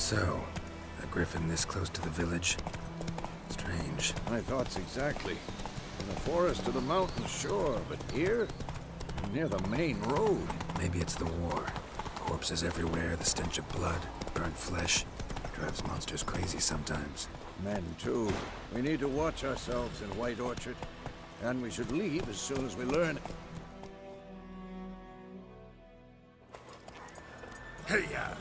So, a griffin this close to the village? Strange. My thoughts exactly. In the forest to the mountain shore, but here? Near the main road. Maybe it's the war. Corpses everywhere, the stench of blood, burnt flesh. Drives monsters crazy sometimes. Men, too. We need to watch ourselves in White Orchard. And we should leave as soon as we learn. Hey-ya!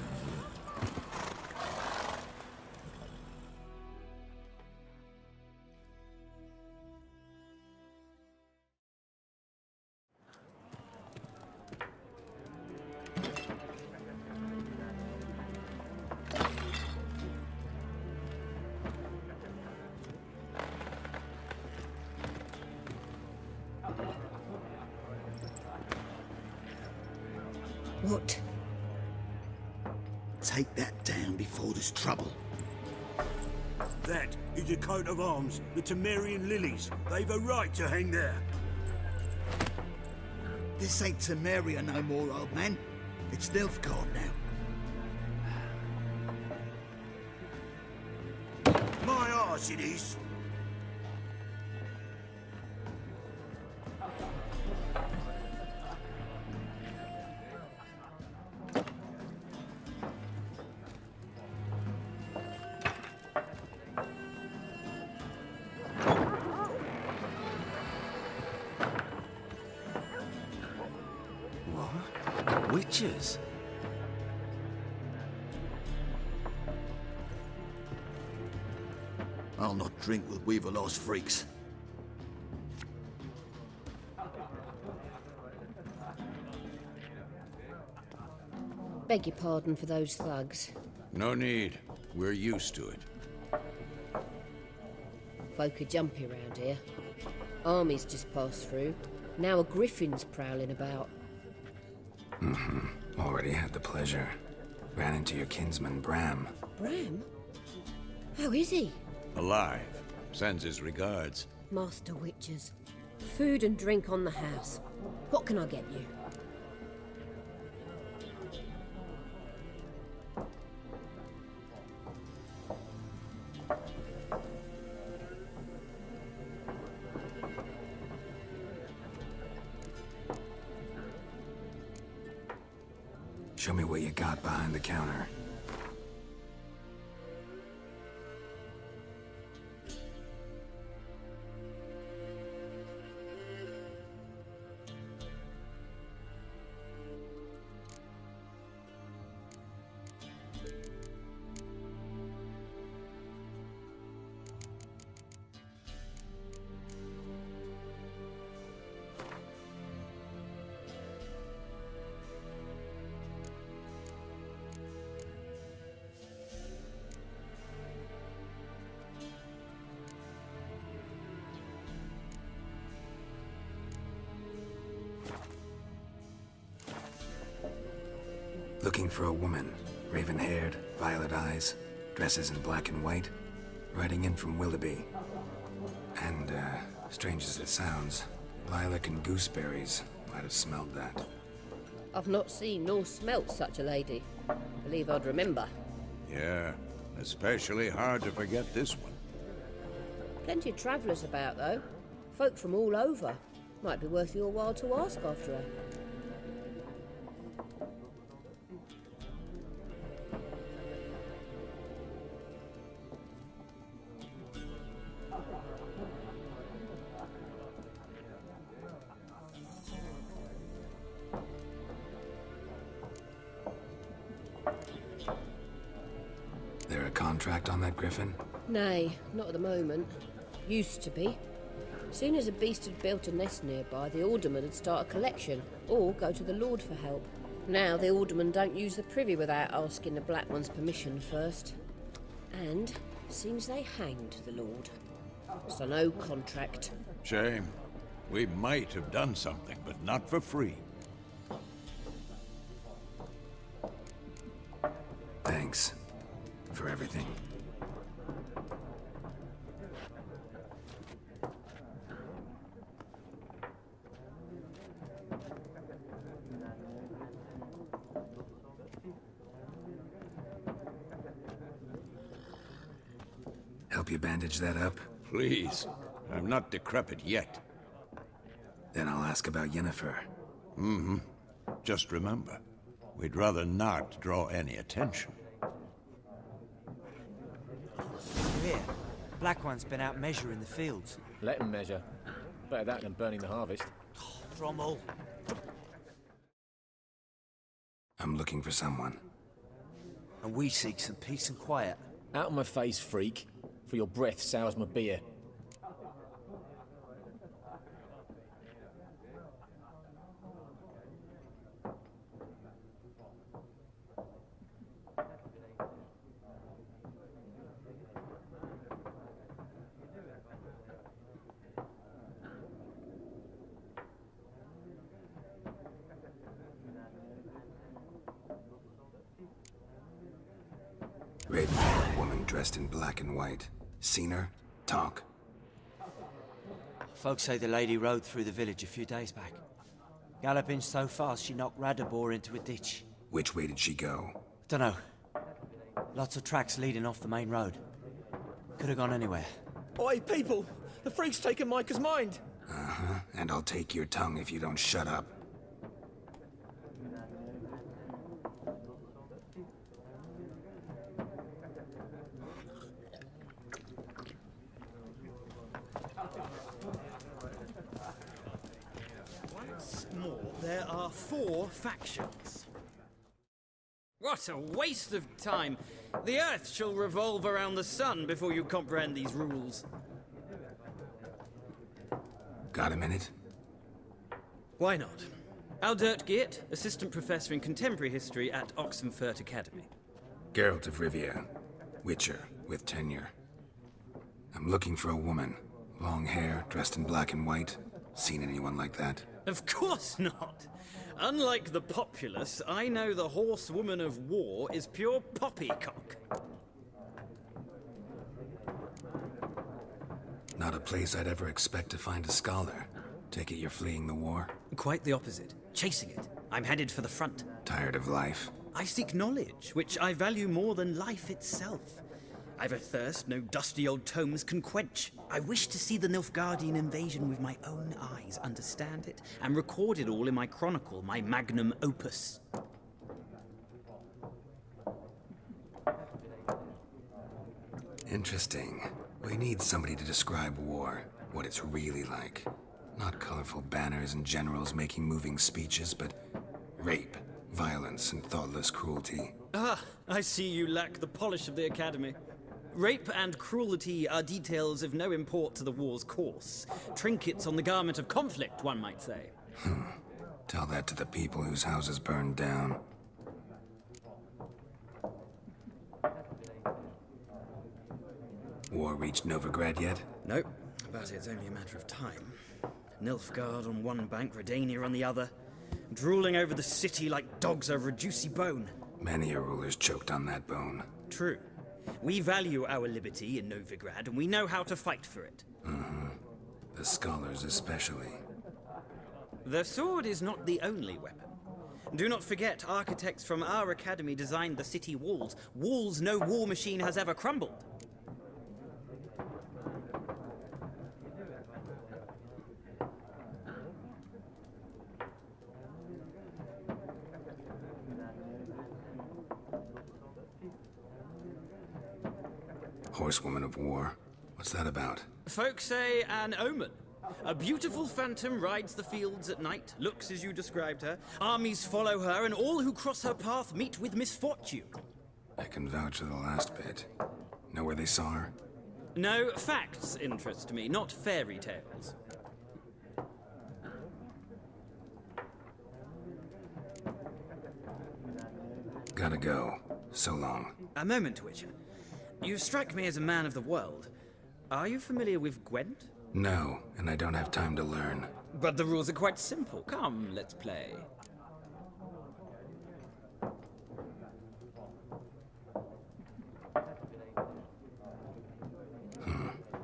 What? Take that down before there's trouble. That is a coat of arms, the Temerian lilies. They've a right to hang there. This ain't Temeria no more, old man. It's Nilfgaard now. My arse it is. Witches? I'll not drink with Weaverlost freaks. Beg your pardon for those thugs. No need. We're used to it. Folk are jumpy around here. Armies just passed through. Now a griffin's prowling about. Already had the pleasure. Ran into your kinsman, Bram. Bram? How is he? Alive. Sends his regards. Master Witches. Food and drink on the house. What can I get you? Show me what you got behind the counter. Looking for a woman. Raven-haired, violet eyes, dresses in black and white. Riding in from Willoughby. And, strange as it sounds, lilac and gooseberries might have smelled that. I've not seen nor smelt such a lady. Believe I'd remember. Yeah, especially hard to forget this one. Plenty of travellers about, though. Folk from all over. Might be worth your while to ask after her. There a contract on that griffin? Nay, not at the moment. Used to be. Soon as a beast had built a nest nearby, the alderman would start a collection, or go to the Lord for help. Now the aldermen don't use the privy without asking the Black One's permission first. And seems they hanged the Lord. So no contract. Shame. We might have done something, but not for free. Thanks. For everything. help you bandage that up? Please. I'm not decrepit yet. Then I'll ask about Yennefer. Just remember, we'd rather not draw any attention. Here, Black One's been out measuring the fields. Let him measure. Better that than burning the harvest. Rommel. I'm looking for someone. And we seek some peace and quiet. Out of my face, freak. For your breath sours my beer. Raven-haired woman dressed in black and white. Seen her? Talk. Folks say the lady rode through the village a few days back. Galloping so fast she knocked Radabor into a ditch. Which way did she go? Dunno. Lots of tracks leading off the main road. Could have gone anywhere. Oi, people! The freak's taken Micah's mind! Uh-huh. And I'll take your tongue if you don't shut up. Once more, there are 4 factions. What a waste of time! The Earth shall revolve around the sun before you comprehend these rules. Got a minute? Why not? Aldert Geert, Assistant Professor in Contemporary History at Oxenfurt Academy. Geralt of Rivia. Witcher, with tenure. I'm looking for a woman. Long hair, dressed in black and white. Seen anyone like that? Of course not! Unlike the populace, I know the horsewoman of war is pure poppycock. Not a place I'd ever expect to find a scholar. Take it you're fleeing the war? Quite the opposite. Chasing it. I'm headed for the front. Tired of life? I seek knowledge, which I value more than life itself. I've a thirst no dusty old tomes can quench. I wish to see the Nilfgaardian invasion with my own eyes, understand it, and record it all in my chronicle, my magnum opus. Interesting. We need somebody to describe war, what it's really like. Not colorful banners and generals making moving speeches, but rape, violence, and thoughtless cruelty. Ah, I see you lack the polish of the Academy. Rape and cruelty are details of no import to the war's course. Trinkets on the garment of conflict, one might say. Tell that to the people whose houses burned down. War reached Novigrad yet? Nope, but it's only a matter of time. Nilfgaard on one bank, Redania on the other, drooling over the city like dogs over a juicy bone. Many a ruler's choked on that bone. True. We value our liberty in Novigrad, and we know how to fight for it. The scholars especially. The sword is not the only weapon. Do not forget, architects from our academy designed the city walls. Walls no war machine has ever crumbled. Horsewoman of war. What's that about? Folks say an omen. A beautiful phantom rides the fields at night, looks as you described her. Armies follow her, and all who cross her path meet with misfortune. I can vouch for the last bit. Know where they saw her? No, facts interest me, not fairy tales. Gotta go. So long. A moment, Witcher. You strike me as a man of the world. Are you familiar with Gwent? No, and I don't have time to learn. But the rules are quite simple. Come, let's play.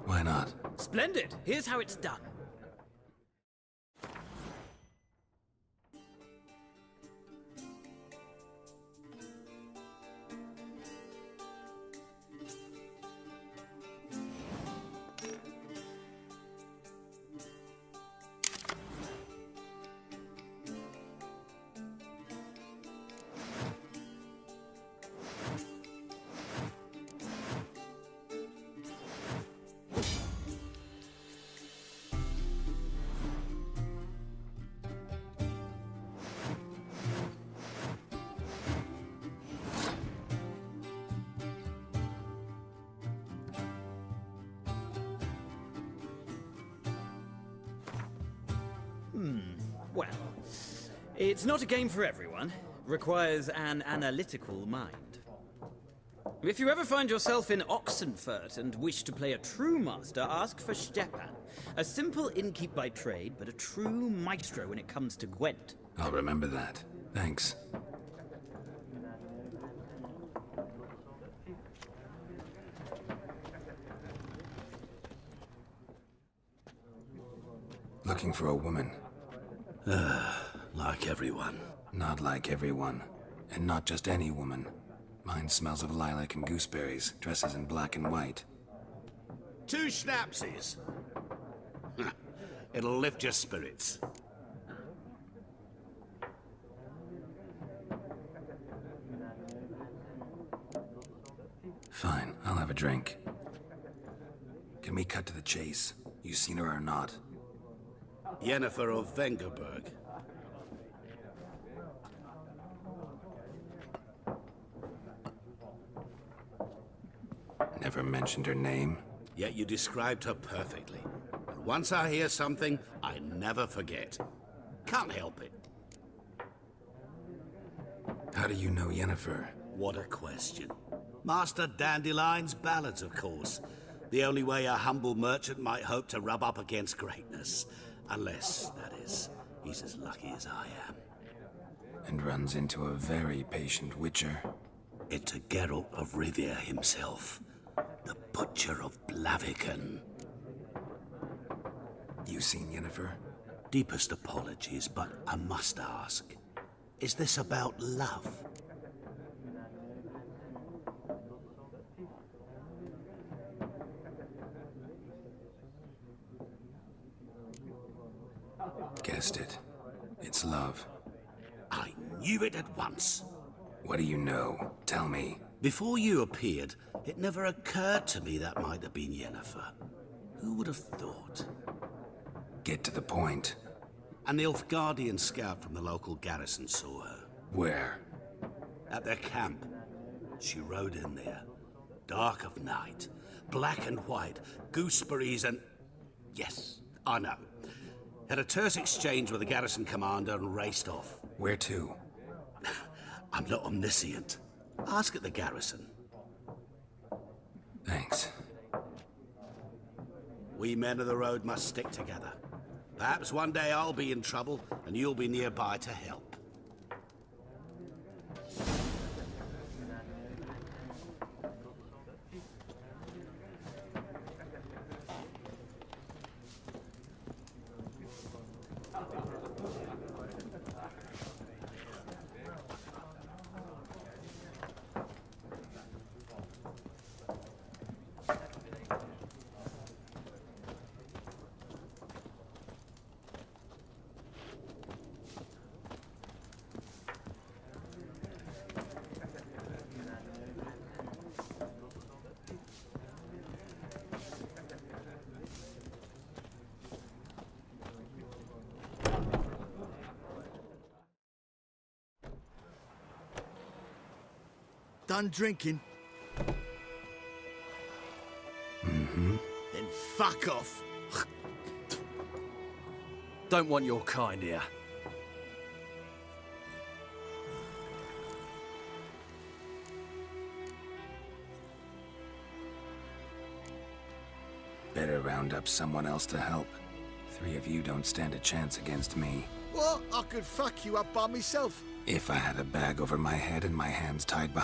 Why not? Splendid! Here's how it's done. Well, it's not a game for everyone. Requires an analytical mind. If you ever find yourself in Oxenfurt and wish to play a true master, ask for Stepan. A simple innkeep by trade, but a true maestro when it comes to Gwent. I'll remember that. Thanks. Looking for a woman. Like everyone. Not like everyone. And not just any woman. Mine smells of lilac and gooseberries, dresses in black and white. 2 schnapsies. It'll lift your spirits. Fine, I'll have a drink. Can we cut to the chase? You seen her or not? Yennefer of Vengerberg. Never mentioned her name. Yet you described her perfectly. And once I hear something, I never forget. Can't help it. How do you know Yennefer? What a question. Master Dandelion's ballads, of course. The only way a humble merchant might hope to rub up against greatness. Unless, that is, he's as lucky as I am. And runs into a very patient witcher. Into Geralt of Rivia himself. The Butcher of Blaviken. You seen Yennefer? Deepest apologies, but I must ask. Is this about love? Guessed it. It's love. I knew it at once. What do you know? Tell me. Before you appeared, it never occurred to me that might have been Yennefer. Who would have thought? Get to the point. A Nilfgaardian scout from the local garrison saw her. Where? At their camp. She rode in there. Dark of night. Black and white. Gooseberries and... Yes, I know. Had a terse exchange with the garrison commander and raced off. Where to? I'm not omniscient. Ask at the garrison. Thanks. We men of the road must stick together. Perhaps one day I'll be in trouble and you'll be nearby to help. Done drinking? Mm-hmm. Then fuck off. Don't want your kind here. Better round up someone else to help. 3 of you don't stand a chance against me. What? I could fuck you up by myself. If I had a bag over my head and my hands tied behind...